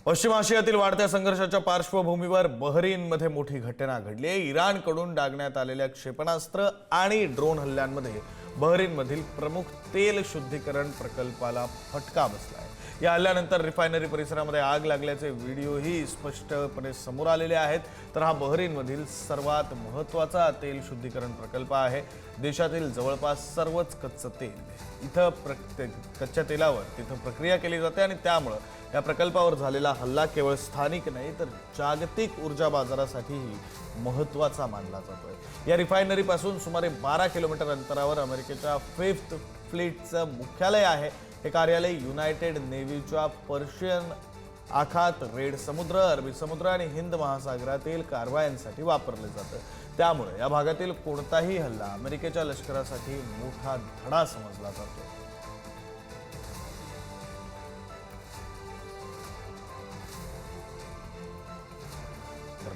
पश्चिम आशियातील वाढत्या संघर्षाच्या पार्श्वभूमीवर बहरीनमध्ये मोठी घटना घडली आहे। इराणकडून डागण्यात आलेल्या क्षेपणास्त्र आणि ड्रोन हल्ल्यांमध्ये बहरीनमधील प्रमुख तेल शुद्धीकरण प्रकल्पाला फटका बसला आहे। या हल्ल्यानंतर रिफायनरी परिसरामध्ये आग लागल्याचे व्हिडिओही स्पष्टपणे समोर आलेले आहेत। तर हा बहरीनमधील सर्वात महत्त्वाचा तेल शुद्धीकरण प्रकल्प आहे। देशातील जवळपास सर्वच कच्चं तेल इथं कच्च्या तेलावर तिथं प्रक्रिया केली जाते आणि त्यामुळे या प्रकल्पावर झालेला हल्ला केवळ स्थानिक नाही तर जागतिक ऊर्जा बाजारासाठीही महत्त्वाचा मानला जातोय। या रिफायनरीपासून सुमारे 12 किलोमीटर अंतरावर अमेरिकेच्या 5th फ्लीटचं मुख्यालय आहे। हे कार्यालय युनायटेड नेव्हीच्या पर्शियन आखात, रेड समुद्र, अरबी समुद्र आणि हिंद महासागरातील कारवायांसाठी वापरले जातं। त्यामुळे या भागातील कोणताही हल्ला अमेरिकेच्या लष्करासाठी मोठा धडा समजला जातो।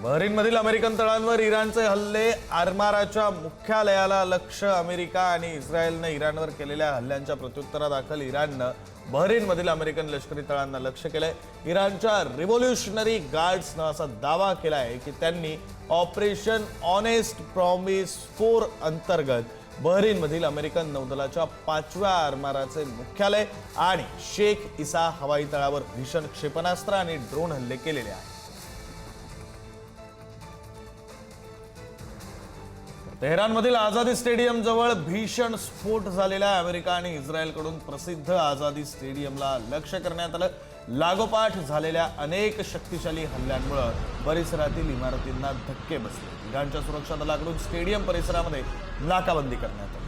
बहरीनमधील अमेरिकन तळांवर इराणचे हल्ले, आरमाराच्या मुख्यालयाला लक्ष्य। अमेरिका आणि इस्रायलने इराणवर केलेल्या हल्ल्यांच्या प्रत्युत्तरादाखल इराणनं बहरीनमधील अमेरिकन लष्करी तळांना लक्ष्य केलंय। इराणच्या रिव्होल्युशनरी गार्ड्सनं असा दावा केला आहे की त्यांनी ऑपरेशन ऑनेस्ट प्रॉमिस 4 अंतर्गत बहरीनमधील अमेरिकन नौदलाच्या 5व्या आरमाराचे मुख्यालय आणि शेख इसा हवाई तळावर भीषण क्षेपणास्त्र आणि ड्रोन हल्ले केलेले आहेत। तेहरानमधील आझादी स्टेडियम जवळ भीषण स्फोट झालेला आहे। अमेरिका आणि इस्रायलकडून प्रसिद्ध आझादी स्टेडियमला लक्ष्य करण्यात आलं। लागोपाठ झालेल्या अनेक शक्तिशाली हल्ल्यांमुळे परिसरातील इमारतींना धक्के बसले। इराणच्या सुरक्षा दलाकडून स्टेडियम परिसरामध्ये नाकाबंदी करण्यात आली।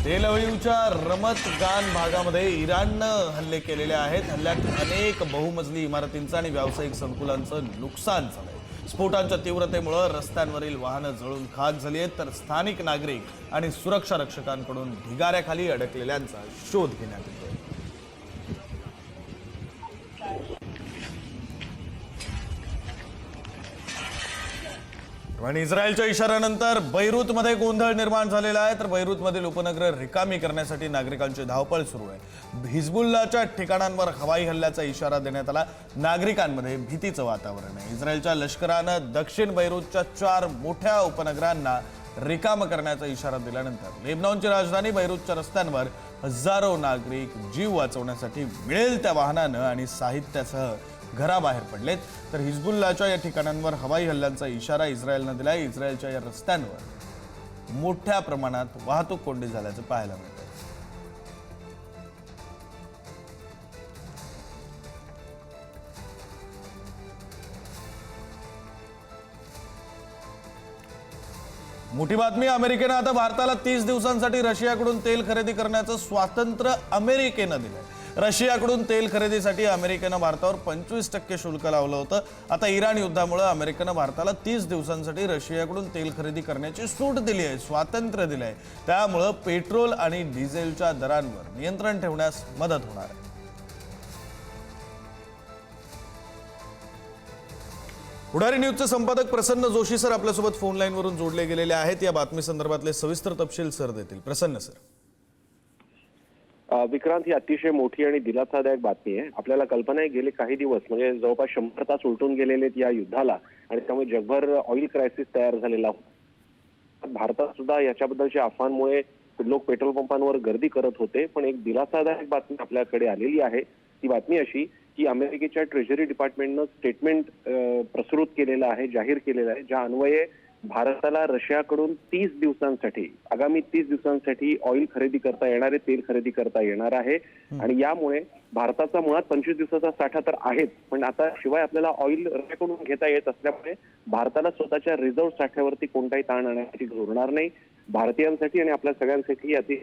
तेल अवीवच्या रमत गान भागामध्ये इराणनं हल्ले केलेले आहेत। हल्ल्यात अनेक बहुमजली इमारतींचं आणि व्यावसायिक संकुलांचं नुकसान झालंय। स्फोटांच्या तीव्रतेमुळे रस्त्यांवरील वाहनं जळून खाक झाली आहेत, तर स्थानिक नागरिक आणि सुरक्षा रक्षकांकडून ढिगाऱ्याखाली अडकलेल्यांचा शोध घेण्यात येतोय। आणि इस्रायलच्या इशाऱ्यानंतर बैरूतमध्ये गोंधळ निर्माण झालेला आहे। तर बैरूतमधील उपनगर रिकामी करण्यासाठी नागरिकांची धावपळ सुरू आहे। हिजबुल्लाच्या ठिकाणांवर हवाई हल्ल्याचा इशारा देण्यात आला। नागरिकांमध्ये भीतीचं वातावरण आहे। इस्रायलच्या लष्करानं दक्षिण बैरूतच्या 4 मोठ्या उपनगरांना रिकाम करण्याचा इशारा दिल्यानंतर लेबनॉनची राजधानी बैरूतच्या रस्त्यांवर हजारो नागरिक जीव वाचवण्यासाठी मिळेल त्या वाहनानं आणि साहित्यासह घराबाहेर पडलेत। तर हिजबुल्लाच्या या ठिकाणांवर हवाई हल्ल्यांचा इशारा इस्रायलनं दिलाय। इस्रायलच्या या रस्त्यांवर मोठ्या प्रमाणात वाहतूक कोंडी झाल्याचं पाहायला मिळतंय। मोठी बातमी, अमेरिकेनं आता भारताला 30 दिवसांसाठी रशियाकडून तेल खरेदी करण्याचं स्वातंत्र्य अमेरिकेनं दिलंय। रशियाकडून तेल खरेदीसाठी अमेरिकेनं भारतावर 25% शुल्क लावलं होतं। आता इराण युद्धामुळे अमेरिकेनं भारताला 30 दिवसांसाठी रशियाकडून तेल खरेदी करण्याची सूट दिली आहे, स्वातंत्र्य दिलंय। त्यामुळे पेट्रोल आणि डिझेलच्या दरांवर नियंत्रण ठेवण्यास मदत होणार आहे। पुढारी न्यूजचे संपादक प्रसन्न जोशी सर आपल्यासोबत फोन लाईनवरून जोडले गेलेले आहेत। या बातमी संदर्भातले सविस्तर तपशील सर देतील। प्रसन्न सर। विक्रांत, ही अतिशय मोठी आणि दिलासादायक बातमी आहे। आपल्याला कल्पना आहे गेले काही दिवस म्हणजे जवळपास 100 तास उलटून गेलेले या युद्धाला आणि त्यामुळे जगभर ऑइल क्रायसिस तयार झालेला होता। भारतात सुद्धा याच्याबद्दलच्या अफवांमुळे लोक पेट्रोल पंपांवर गर्दी करत होते। पण एक दिलासादायक बातमी आपल्याकडे आलेली आहे। ती बातमी अशी की अमेरिकेच्या ट्रेजरी डिपार्टमेंटनं स्टेटमेंट प्रसृत केलेलं आहे, जाहीर केलेलं आहे, ज्या अन्वये भारताला रशियाकडून 30 दिवसांसाठी आगामी 30 दिवसांसाठी ऑइल खरेदी करता येणार आहे, तेल खरेदी करता येणार आहे। आणि यामुळे भारताचा मुळात 25 दिवसाचा साठा तर आहेच, पण आता शिवाय आपल्याला ऑइल रशियाकडून घेता येत असल्यामुळे भारताला स्वतःच्या रिझर्व्ह साठ्यावरती कोणताही ताण आणण्याची गरज होणार नाही। भारतीयांसाठी आणि आपल्या सगळ्यांसाठी अति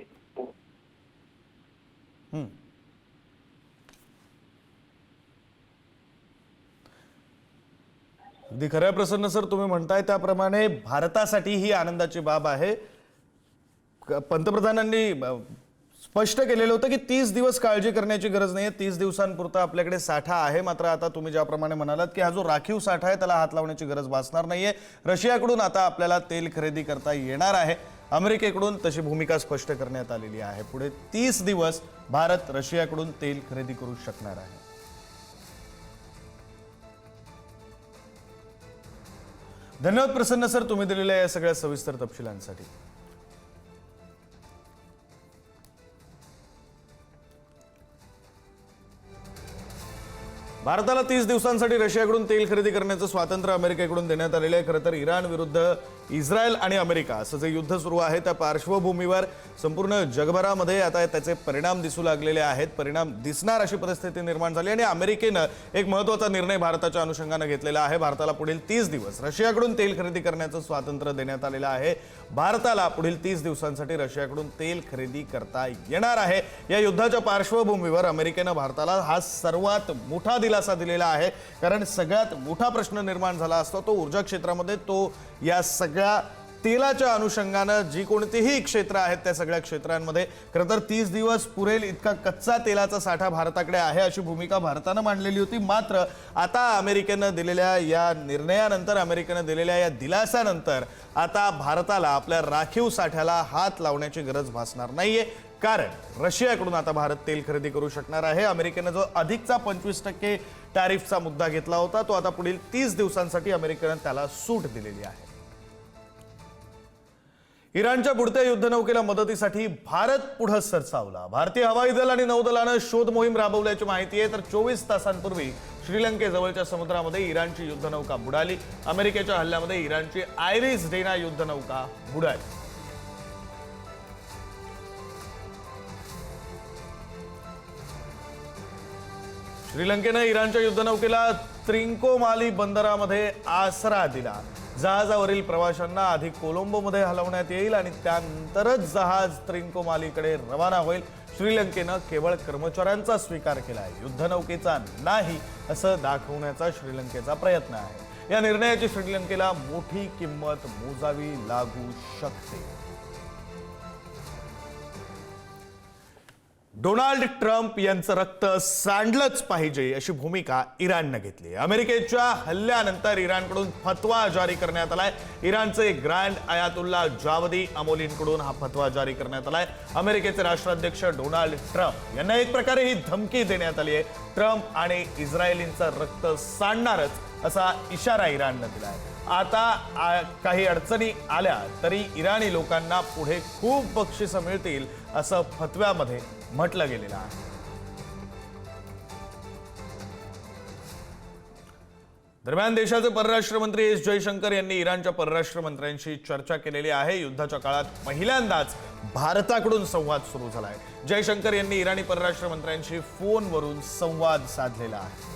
अगदी खरं आहे प्रसन्न सर, तुम्ही म्हणताय त्याप्रमाणे भारतासाठी ही आनंदाची बाब आहे. पंतप्रधानांनी स्पष्ट केलेलं होतं की 30 दिवस काळजी करण्याची गरज नाहीये, 30 दिवसांपुरता आपल्याकडे साठा आहे. मात्र आता तुम्ही ज्याप्रमाणे म्हणालात की हा जो राखीव साठा आहे त्याला हात लावण्याची गरज भासणार नाहीये. रशियाकडून आता आपल्याला तेल खरेदी करता येणार आहे. अमेरिकेकडून तशी भूमिका स्पष्ट करण्यात आलेली आहे. पुढे 30 दिवस भारत रशियाकडून तेल खरेदी करू शकणार आहे. धन्यवाद प्रसन्न सर, तुम्ही दिलेल्या या सगळ्या सविस्तर तपशिलांसाठी. भारताला 30 दिवसांसाठी रशियाकडून तेल खरेदी करण्याचं स्वातंत्र्य अमेरिकेकडून देण्यात आलेलं आहे. खरं तर इराण विरुद्ध इस्रायल आणि अमेरिका असं जे युद्ध सुरू आहे त्या पार्श्वभूमीवर संपूर्ण जगभरामध्ये आता त्याचे परिणाम दिसू लागलेले आहेत. परिणाम दिसणार अशी परिस्थिती निर्माण झाली आणि अमेरिकेनं एक महत्त्वाचा निर्णय भारताच्या अनुषंगाने घेतलेला आहे. भारताला पुढील 30 दिवस रशियाकडून तेल खरेदी करण्याचं स्वातंत्र्य देण्यात आलेलं आहे. भारताला पुढील 30 दिवसांसाठी रशियाकडून तेल खरेदी करता येणार आहे. या युद्धाच्या पार्श्वभूमीवर अमेरिकेनं भारताला हा सर्वात मोठा दिलासा दिलेला आहे. कारण सगळ्यात मोठा प्रश्न निर्माण झाला असतो तो ऊर्जा क्षेत्रामध्ये, तो या सगळ्या तेलाच्या अनुषंगानं जी कोणतीही क्षेत्र आहेत त्या सगळ्या क्षेत्रांमध्ये. खरं तर 30 दिवस पुरेल इतका कच्चा तेलाचा साठा भारताकडे आहे अशी भूमिका भारतानं मांडलेली होती. मात्र आता अमेरिकेनं दिलेल्या या निर्णयानंतर, अमेरिकेनं दिलेल्या या दिलासानंतर आता भारताला आपल्या राखीव साठ्याला हात लावण्याची गरज भासणार नाहीये. कारण रशियाकडून आता भारत तेल खरेदी करू शकणार आहे. अमेरिकेनं जो अधिकचा 25% टॅरिफचा मुद्दा घेतला होता तो आता पुढील 30 दिवसांसाठी अमेरिकेनं त्याला सूट दिलेली आहे. इराणच्या बुडत्या युद्धनौकेला मदतीसाठी भारत पुढे सरसावला. भारतीय हवाई दल आणि नौदलानं शोध मोहीम राबवल्याची माहिती आहे. तर 24 तासांपूर्वी श्रीलंकेजवळच्या समुद्रामध्ये इराणची युद्धनौका बुडाली. अमेरिकेच्या हल्ल्यामध्ये इराणची आयरिस डेना युद्धनौका बुडाली. श्रीलंकेनं इराणच्या युद्धनौकेला त्रिंकोमाली बंदरामध्ये आसरा दिला. जहाजावरील प्रवाशांना आधी कोलंबोमध्ये हलवण्यात येईल आणि त्यानंतरच जहाज त्रिंकोमालीकडे रवाना होईल. श्रीलंकेनं केवळ कर्मचाऱ्यांचा स्वीकार केलाय, युद्धनौकेचा नाही असं दाखवण्याचा श्रीलंकेचा प्रयत्न आहे. या निर्णयाची श्रीलंकेला मोठी किंमत मोजावी लागू शकते. डोनाल्ड ट्रम्प यांचं रक्त सांडलंच पाहिजे अशी भूमिका इराणनं घेतली. अमेरिकेच्या हल्ल्यानंतर इराणकडून फतवा जारी करण्यात आलाय. इराणचे ग्रँड आयातुल्ला जावदी अमोलींकडून हा फतवा जारी करण्यात आलाय. अमेरिकेचे राष्ट्राध्यक्ष डोनाल्ड ट्रम्प यांना एक प्रकारे ही धमकी देण्यात आली आहे. ट्रम्प आणि इस्रायलींचं रक्त सांडणारच असा इशारा इराणनं दिलाय. आता काही अडचणी आल्या तरी इराणी लोकांना पुढे खूप बक्षिसं मिळतील असं फतव्यामध्ये म्हटलं गेलेलं आहे. दरम्यान देशाचे परराष्ट्र मंत्री एस जयशंकर यांनी इराणच्या परराष्ट्र मंत्र्यांशी चर्चा केलेली आहे. युद्धाच्या काळात पहिल्यांदाच भारताकडून संवाद सुरू झालाय. जयशंकर यांनी इराणी परराष्ट्र मंत्र्यांशी फोनवरून संवाद साधलेला आहे.